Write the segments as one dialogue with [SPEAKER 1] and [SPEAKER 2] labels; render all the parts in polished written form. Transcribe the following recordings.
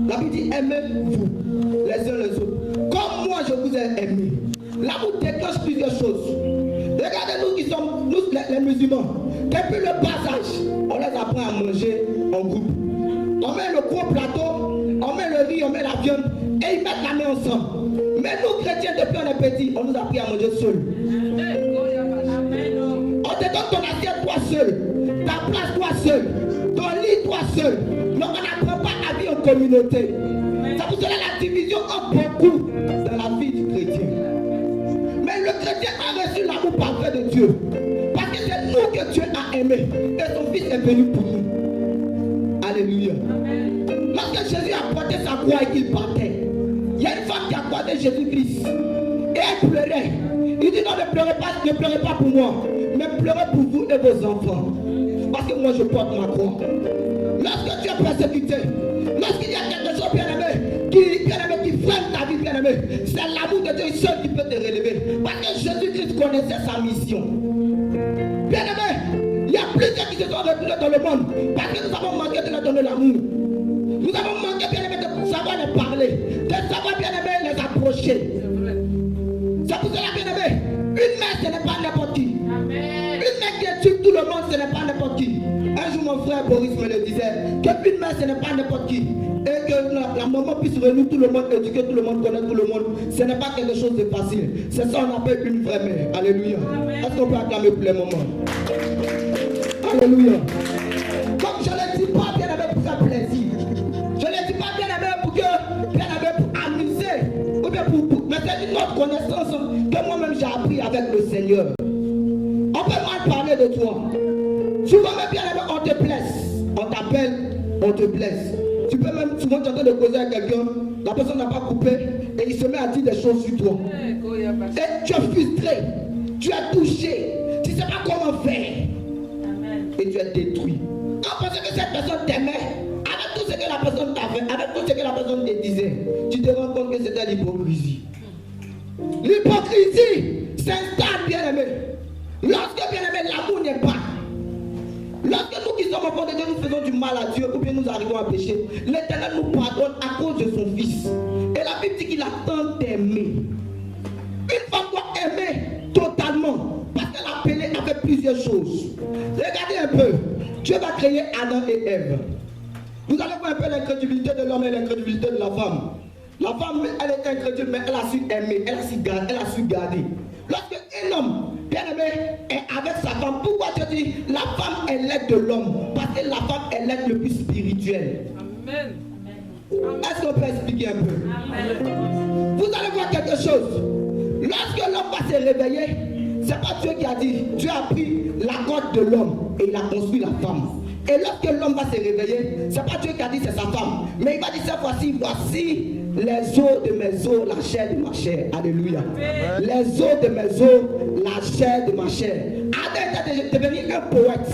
[SPEAKER 1] La Bible dit aimez-vous les uns les autres. Comme moi je vous ai aimé. L'amour déclenche plusieurs choses. Regardez nous qui sommes, nous les musulmans. Depuis le bas âge, on les apprend à manger en groupe. On met le gros plateau, on met le riz, on met la viande et ils mettent la main ensemble. Mais nous chrétiens, depuis on est petits, on nous a appris à manger seul. On te donne ton assiette toi seul, ta place toi seul, ton lit toi seul. Donc on n'apprend pas à vivre en communauté. Ça vous donne la division entre beaucoup dans la vie du chrétien. Mais le chrétien a reçu l'amour parfait de Dieu. Parce que c'est nous que Dieu a aimé. Et son fils est venu pour nous. Alléluia. Lorsque Jésus a porté sa croix et qu'il partait, il y a une femme qui a croisé Jésus-Christ. Et elle pleurait. Il dit non, ne pleurez pas pour moi, mais pleurez pour vous et vos enfants. Parce que moi je porte ma croix. Lorsque tu es persécuté, lorsqu'il y a quelque chose bien-aimé qui freine ta vie, bien-aimé, c'est l'amour de Dieu seul qui peut te relever. Parce que Jésus-Christ connaissait sa mission. Bien-aimé, il y a plusieurs qui se sont retrouvés dans le monde parce que nous avons manqué de leur donner l'amour. Nous avons manqué, bien-aimé, de savoir les parler, de savoir, bien-aimé, les approcher. C'est pour cela, bien-aimé, une mère, ce n'est pas n'importe qui. Amen. Une mère qui tue tout le monde, ce n'est pas n'importe qui. Un jour, mon frère Boris me le disait, qu'une mère, ce n'est pas n'importe qui. Et que la maman puisse réunir tout le monde, éduquer tout le monde, connaître tout le monde, ce n'est pas quelque chose de facile. C'est ça qu'on appelle une vraie mère. Alléluia. Est-ce qu'on peut acclamer pour les moments? Alléluia. Comme je ne le dis pas, bien-aimé, pour faire plaisir. Je ne le dis pas, bien-aimé, pour que, bien-aimé, pour amuser. Ou bien pour mais c'est une autre connaissance que moi-même j'ai appris avec le Seigneur. On peut mal parler de toi. Souvent même bien aimé, on te blesse. On t'appelle, on te blesse. Tu peux même souvent tenter de causer avec quelqu'un, la personne n'a pas coupé et il se met à dire des choses sur toi. Et tu es frustré, tu es touché, tu ne sais pas comment faire. Et tu es détruit. On pensait que cette personne t'aimait. Avec tout ce que la personne t'a fait, avec tout ce que la personne te disait, tu te rends compte que c'était l'hypocrisie. L'hypocrisie s'installe, bien-aimé. Lorsque, bien-aimé, l'amour n'est pas. Lorsque nous qui sommes enfants de Dieu, nous faisons du mal à Dieu ou bien nous arrivons à pécher, l'Éternel nous pardonne à cause de son Fils. Et la Bible dit qu'il a tant aimé. Une femme doit aimer totalement parce qu'elle a appelé avec plusieurs choses. Regardez un peu. Dieu va créer Adam et Ève. Vous allez voir un peu l'incrédulité de l'homme et l'incrédulité de la femme. La femme, elle est incrédule, mais elle a su aimer, elle a su garder. Lorsque un homme, bien aimé, est avec sa femme, pourquoi Dieu dit la femme est l'aide de l'homme? Parce que la femme est l'aide le plus spirituel. Amen. Est-ce qu'on peut expliquer un peu? Amen. Vous allez voir quelque chose. Lorsque l'homme va se réveiller, c'est pas Dieu qui a dit. Dieu a pris la côte de l'homme et il a construit la femme. Et lorsque l'homme va se réveiller, c'est pas Dieu qui a dit c'est sa femme. Mais il va dire cette fois-ci, voici les os de mes os, la chair de ma chair. Alléluia. Amen. Les os de mes os, la chair de ma chair. Adam est devenu un poète.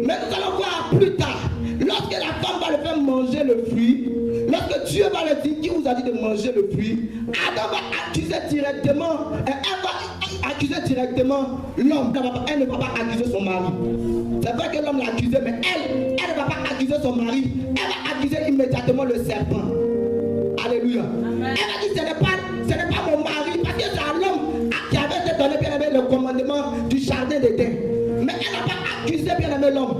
[SPEAKER 1] Mais nous allons voir plus tard. Lorsque la femme va le faire manger le fruit, lorsque Dieu va le dire, qui vous a dit de manger le fruit, Adam va accuser directement, elle va accuser directement l'homme. Elle ne va pas accuser son mari. C'est vrai que l'homme l'a accusé, mais elle ne va pas accuser son mari. Elle va accuser immédiatement le serpent. Alléluia. Amen. Elle va dire ce n'est pas mon mari, parce que c'est à l'homme qui avait été donné bien aimé le commandement du jardin d'Éden. Mais elle n'a pas accusé bien aimé l'homme.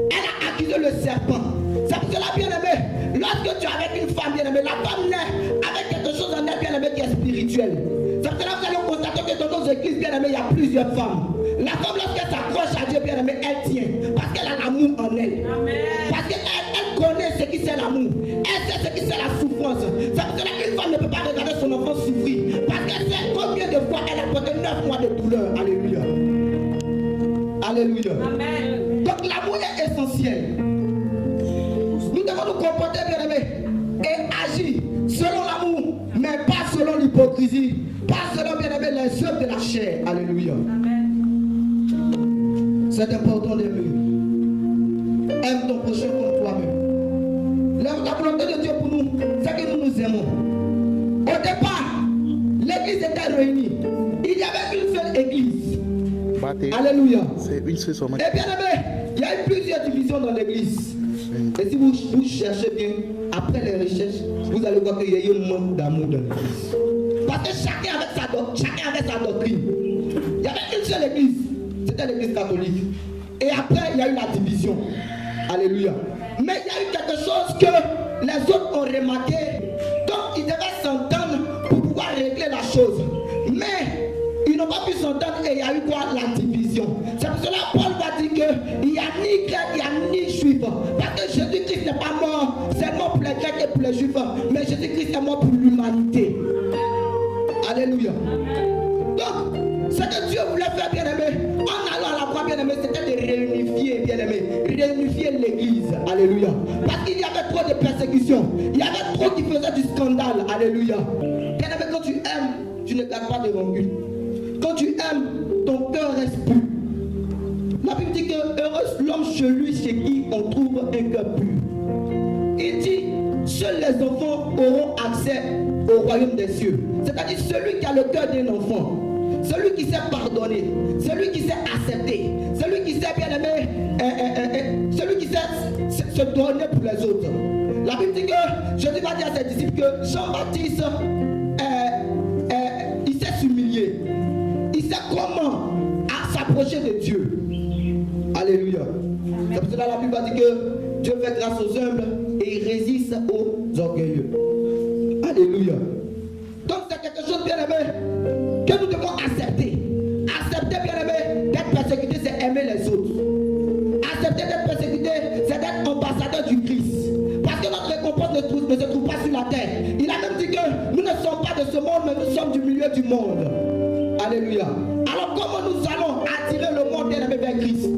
[SPEAKER 1] Elle a accusé le serpent. C'est pour cela bien aimé. Lorsque tu es avec une femme bien aimée, la femme naît avec quelque chose en elle bien aimé qui est spirituel. C'est pour cela que vous allez constater que dans nos églises bien aimées, il y a plusieurs femmes. La femme lorsqu'elle s'accroche à Dieu bien aimé, elle tient. Parce qu'elle a l'amour en elle. Amen. Parce qu'elle connaît ce qui c'est l'amour. Elle sait ce qui c'est la souffrance. C'est pour cela qu'une femme ne peut pas regarder son enfant souffrir. Parce qu'elle sait combien de fois elle a porté 9 mois de douleur. Alléluia. Alléluia. Amen. Donc l'amour est essentiel. Nous devons nous comporter bien aimé et agir selon l'amour, mais pas selon l'hypocrisie, pas selon bien aimé les œuvres de la chair. Alléluia. Amen. C'est important d'aimer. Aime ton prochain comme toi-même. La volonté de Dieu pour nous, c'est que nous nous aimons. Au départ, l'église était réunie. Il y avait une seule église. Alléluia.
[SPEAKER 2] C'est une seule.
[SPEAKER 1] Et bien aimé, il y a eu plusieurs divisions dans l'église. Et si vous cherchez bien, après les recherches, vous allez voir qu'il y a eu un manque d'amour dans l'église. Parce que chacun avait sa doctrine. Il y avait une seule église, c'était l'église catholique. Et après, il y a eu la division. Alléluia. Mais il y a eu quelque chose que les autres ont remarqué. Donc, ils devaient s'entendre pour pouvoir régler la chose. Mais ils n'ont pas pu s'entendre et il y a eu quoi? La division. C'est pour cela que Paul va dire qu'il n'y a ni grec, il n'y a ni juif. Parce que Jésus-Christ n'est pas mort seulement pour les grecs et pour les juifs. Mais Jésus-Christ est mort pour l'humanité. Alléluia. Donc, ce que Dieu voulait faire, bien-aimé, en allant à la croix, bien-aimé, c'était de réunifier, bien-aimé, réunifier l'église. Alléluia. Parce qu'il y avait trop de persécutions. Il y avait trop qui faisaient du scandale. Alléluia. Bien-aimé, quand tu aimes, tu ne gardes pas de rancune. Quand tu aimes, ton cœur reste pur. La Bible dit que heureux l'homme celui chez qui on trouve un cœur pur. Il dit, seuls les enfants auront accès au royaume des cieux. C'est-à-dire celui qui a le cœur d'un enfant, celui qui sait pardonner, celui qui sait accepter, celui qui sait bien aimer, celui qui sait se donner pour les autres. La Bible dit que Jésus va dire à ses disciples que Jean-Baptiste, il sait s'humilier. Il sait comment s'approcher de Dieu. Alléluia. C'est pour cela que la Bible va dire que Dieu fait grâce aux humbles et il résiste aux orgueilleux. Alléluia. Donc c'est quelque chose, bien aimé, que nous devons accepter. Accepter, bien aimé, d'être persécuté, c'est aimer les autres. Accepter d'être persécuté, c'est d'être ambassadeur du Christ. Parce que notre récompense ne se trouve pas sur la terre. Il a même dit que nous ne sommes pas de ce monde, mais nous sommes du milieu du monde. Alléluia. Alors comment nous allons attirer le monde, bien aimé, vers Christ?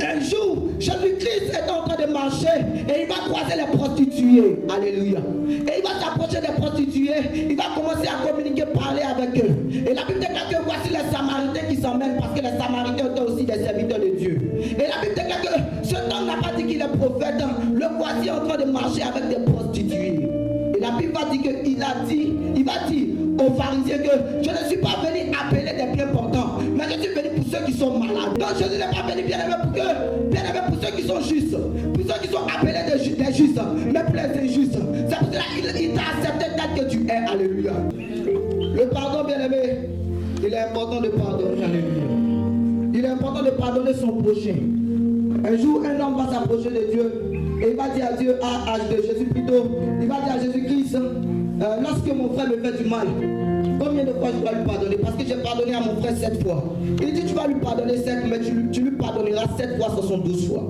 [SPEAKER 1] Un jour, Jésus-Christ est en train de marcher et il va croiser les prostituées. Alléluia. Et il va s'approcher des prostituées. Il va commencer à communiquer, parler avec eux. Et la Bible déclare que voici les Samaritains qui s'emmènent parce que les Samaritains étaient aussi des serviteurs de Dieu. Et la Bible déclare que cet homme n'a pas dit qu'il est prophète. Le voici en train de marcher avec des prostituées. Et la Bible va dire qu'il a dit, il va dire aux pharisiens que je ne suis pas venu appeler des bien portants, mais je suis venu pour ceux qui sont malades. Donc Jésus n'est pas venu bien aimé pour ceux qui sont justes, pour ceux qui sont appelés des justes, mais pour les injustes. C'est pour cela qu'il t'a accepté tel que tu es. Alléluia. Le pardon, bien aimé, il est important de pardonner. Alléluia. Il est important de pardonner son prochain. Un jour, un homme va s'approcher de Dieu et il va dire à Dieu, de Jésus plutôt, il va dire à Jésus-Christ, lorsque mon frère me fait du mal, combien de fois je dois lui pardonner? Parce que j'ai pardonné à mon frère 7 fois. Il dit, tu vas lui pardonner 7, mais tu lui pardonneras 7 fois 72 fois.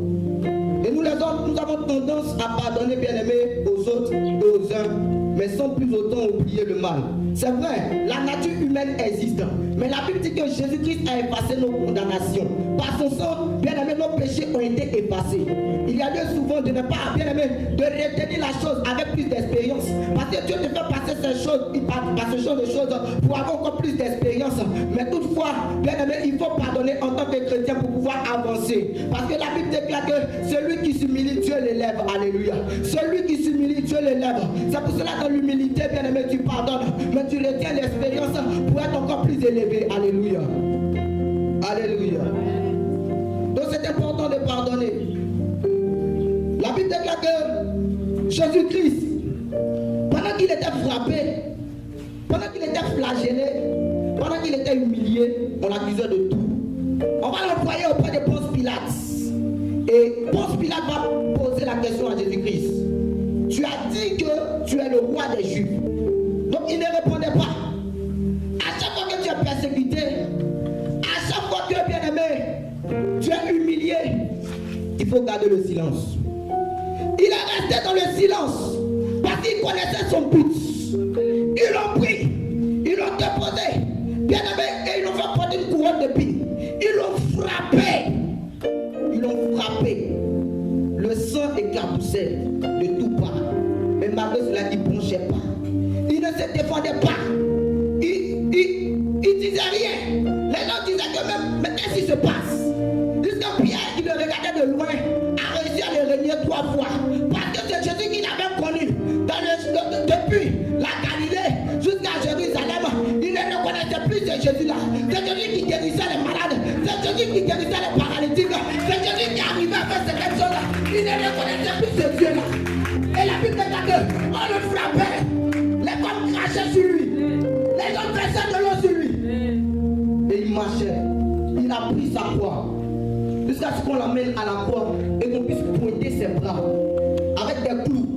[SPEAKER 1] Et nous les hommes, nous avons tendance à pardonner, bien aimés, aux autres et aux uns, mais sans plus autant oublier le mal. C'est vrai, la nature humaine existe, mais la Bible dit que Jésus-Christ a effacé nos condamnations. Par son sang, bien aimé, nos péchés ont été effacés. Il y a lieu souvent de ne pas, bien aimé, de retenir la chose avec plus d'expérience. Parce que Dieu te fait passer ces choses, il passe ce genre de choses pour avoir encore plus d'expérience. Mais toutefois, bien aimé, il faut pardonner en tant que chrétien pour pouvoir avancer. Parce que la Bible déclare que celui qui s'humilie, Dieu l'élève. Alléluia. Celui qui s'humilie, Dieu l'élève. C'est pour cela que dans l'humilité, bien aimé, tu pardonnes. Mais tu retiens l'expérience pour être encore plus élevé. Alléluia. Alléluia. Donc c'est important de pardonner. La Bible déclare que Jésus-Christ, pendant qu'il était frappé, pendant qu'il était flagellé, pendant qu'il était humilié, on l'accusait de tout. On va l'envoyer auprès de Ponce Pilate. Et Ponce Pilate va poser la question à Jésus-Christ. Tu as dit que tu es le roi des Juifs. Donc il ne répondait pas. À chaque fois que tu es persécuté, à chaque fois que, bien aimé, tu es humilié, il faut garder le silence. Il est resté dans le silence parce qu'il connaissait son but. Ils l'ont pris, ils l'ont déposé, bien aimé, et ils l'ont fait porter une couronne d'épines. Ils l'ont frappé. Ils l'ont frappé. Le sang éclaboussait de tout part. Mais malgré cela, il ne bronchait pas. Il ne se défendait pas. Il disait rien. Les gens disaient que même, mais qu'est-ce qui se passe? Jusqu'à Pierre, qui le regardait de loin, a réussi à le régner 3 fois. Parce que c'est Jésus qu'il avait connu depuis la Galilée jusqu'à Jérusalem. Il ne reconnaissait plus ce Jésus-là. C'est Jésus qui guérissait les malades. C'est Jésus qui guérissait les paralytiques. C'est Jésus qui arrivait à faire cette chose-là. Il ne reconnaissait plus ce pris sa croix, jusqu'à ce qu'on l'amène à la croix et qu'on puisse pointer ses bras avec des clous.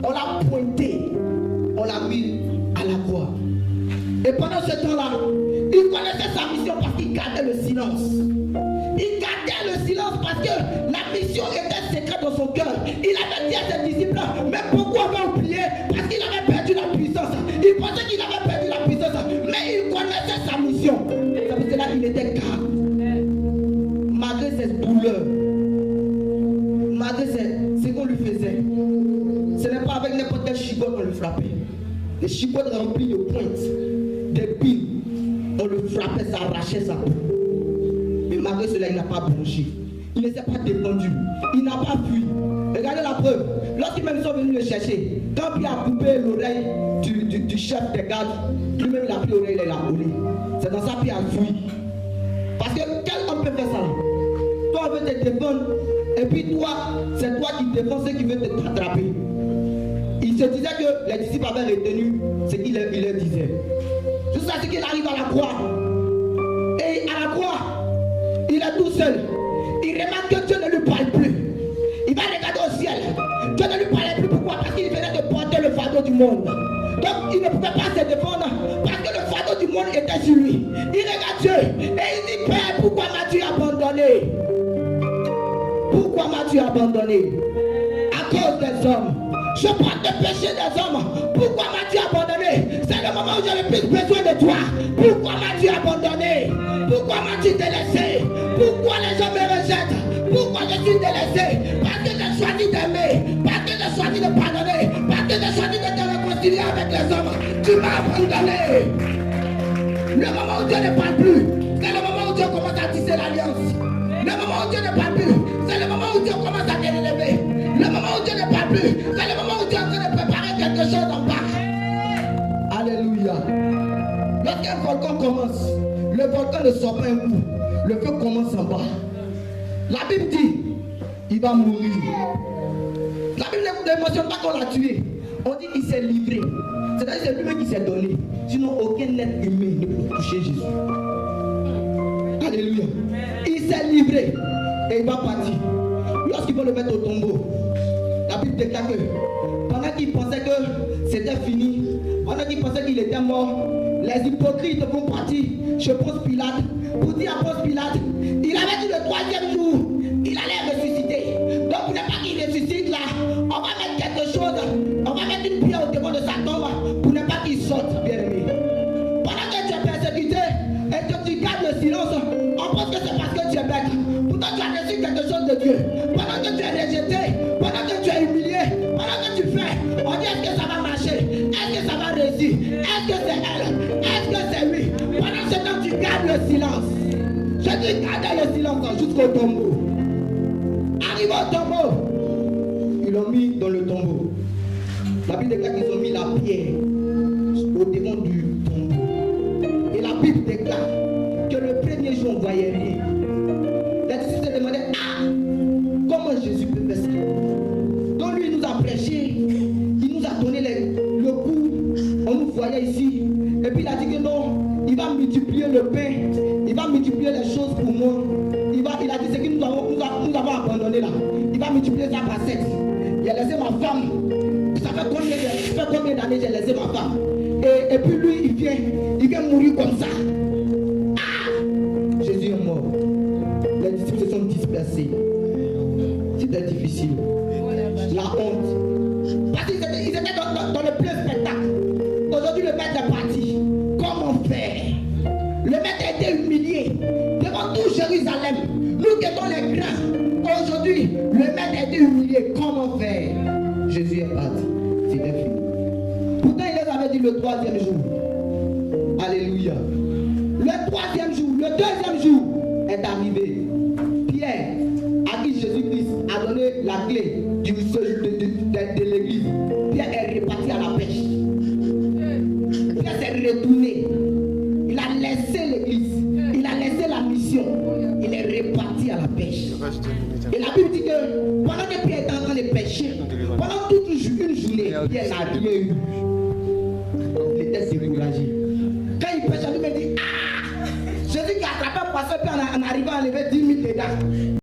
[SPEAKER 1] On l'a pointé, on l'a mis à la croix. Et pendant ce temps-là, il connaissait sa mission parce qu'il gardait le silence. Il gardait le silence parce que la mission était secrète dans son cœur. Il avait dit à ses disciples, mais beaucoup avaient oublié parce qu'il avait perdu la puissance. Il pensait qu'il avait perdu la puissance, mais il connaissait sa mission. C'est pour cela qu'il était calme. Malgré ses douleurs, malgré ce qu'on lui faisait, ce n'est pas avec n'importe quel chicotte qu'on le frappait. Des chicottes remplies de pointes, des piles. On le frappait, ça arrachait sa peau. Mais malgré cela, il n'a pas bronché. Il ne s'est pas défendu. Il n'a pas fui. Regardez la preuve. Lorsqu'ils même sont venus le chercher, quand il a coupé l'oreille du chef des gardes, lui-même il a pris l'oreille et il l'a roulé. C'est dans ça qu'il a fui. Parce que quel homme peut faire ça? Toi, on veut te défendre. Et puis toi, c'est toi qui défends ceux qui veulent t'attraper. Il se disait que les disciples avaient retenu ce qu'il leur disait. Jusqu'à ce qu'il arrive à la croix. Et à la croix, il est tout seul. Il remarque que Dieu ne lui parle plus. Il va regarder au ciel. Dieu ne lui parlait plus. Pourquoi? Parce qu'il venait de porter le fardeau du monde. Donc il ne pouvait pas se défendre parce que le fardeau du monde était sur lui. Il regarde Dieu et il dit, Père, pourquoi m'as-tu abandonné? Pourquoi m'as-tu abandonné? À cause des hommes. Je prends le péché des hommes. Pourquoi m'as-tu abandonné? C'est le moment où j'ai le plus besoin de toi. Pourquoi m'as-tu abandonné? Pourquoi m'as-tu délaissé? Pourquoi les gens me rejettent? Pourquoi je suis délaissé? Parce que j'ai choisi d'aimer. Parce que j'ai choisi de pardonner. Parce que j'ai choisi de te réconcilier avec les hommes. Tu m'as abandonné. Le moment où Dieu ne parle plus, c'est le moment où Dieu commence à tisser l'alliance. Le moment où Dieu ne parle plus, c'est le moment où Dieu commence à t'élever. Le moment où Dieu ne parle plus, c'est le moment où Dieu est en train de préparer quelque chose en bas. Alléluia. Lorsqu'un volcan commence, le volcan ne sort pas un coup. Le feu commence en bas. La Bible dit, il va mourir. La Bible ne mentionne pas qu'on l'a tué. On dit qu'il s'est livré. C'est-à-dire que c'est lui-même qui s'est donné. Sinon, aucun être humain ne peut toucher Jésus. Alléluia. Il s'est livré et il va partir. Lorsqu'ils vont le mettre au tombeau, la Bible déclare que pendant qu'il pensait que c'était fini, pendant qu'il pensait qu'il était mort, les hypocrites vont partir chez Ponce Pilate pour dire à Ponce Pilate, il avait dit le 3e jour, il allait ressusciter. Donc pour ne pas qu'il ressuscite là, on va mettre quelque chose, on va mettre une pierre au devant de sa tombe pour ne pas qu'il sorte, bien aimé. Pendant que tu es persécuté et que tu gardes le silence, on pense que c'est parce que tu es bête. Pourtant tu as reçu quelque chose de Dieu. Pendant que tu es rejeté, pendant que tu es humilié, pendant que tu fais, on dit est-ce que ça va marcher? Est-ce que ça va réussir? Est-ce que c'est elle? Est-ce que c'est lui? Pendant ce temps tu gardes le silence. Je dis garder le silence jusqu'au tombeau. Arrivé au tombeau, ils l'ont mis dans le tombeau. La Bible déclare qu'ils ont mis la pierre au devant du tombeau. Et la Bible déclare que le premier jour on ne voyait rien. Les disciples se demandaient, comment Jésus peut faire ça? Donc lui il nous a prêché, il nous a donné le coup, on nous voyait ici. Et puis il a dit que non, il va multiplier le pain, il va multiplier les choses pour moi. Il a dit ce que nous avons abandonné là, il va multiplier ça par 7. Il a laissé ma femme. Ça fait combien d'années j'ai laissé ma femme? Et puis lui il vient mourir comme ça. Jésus est mort. Les disciples se sont dispersés. C'était difficile. La honte. Parce qu'ils étaient dans le plein spectacle. Aujourd'hui le maître est parti. Comment faire? Le maître a été humilié devant tout Jérusalem. Nous qui sommes les grands. Aujourd'hui le maître a été humilié. Comment faire? Jésus est parti. C'était fini. Pourtant il les avait dit le 3e jour. Alléluia. Le 3e jour, le 2e jour est arrivé. Pierre, à qui Jésus-Christ a donné la clé de l'église. Pierre est reparti à la pêche. Pierre s'est retourné. Il a laissé l'église. Il a laissé la mission. Il est reparti à la pêche. Et la Bible dit que pendant que Pierre était en train de pêcher, pendant toute une journée, Pierre n'a rien eu. Il était découragé. Quand il pêche, lui me dit, Jésus qui a attrapé pasteur en arrivant à lever 10 000 dedans.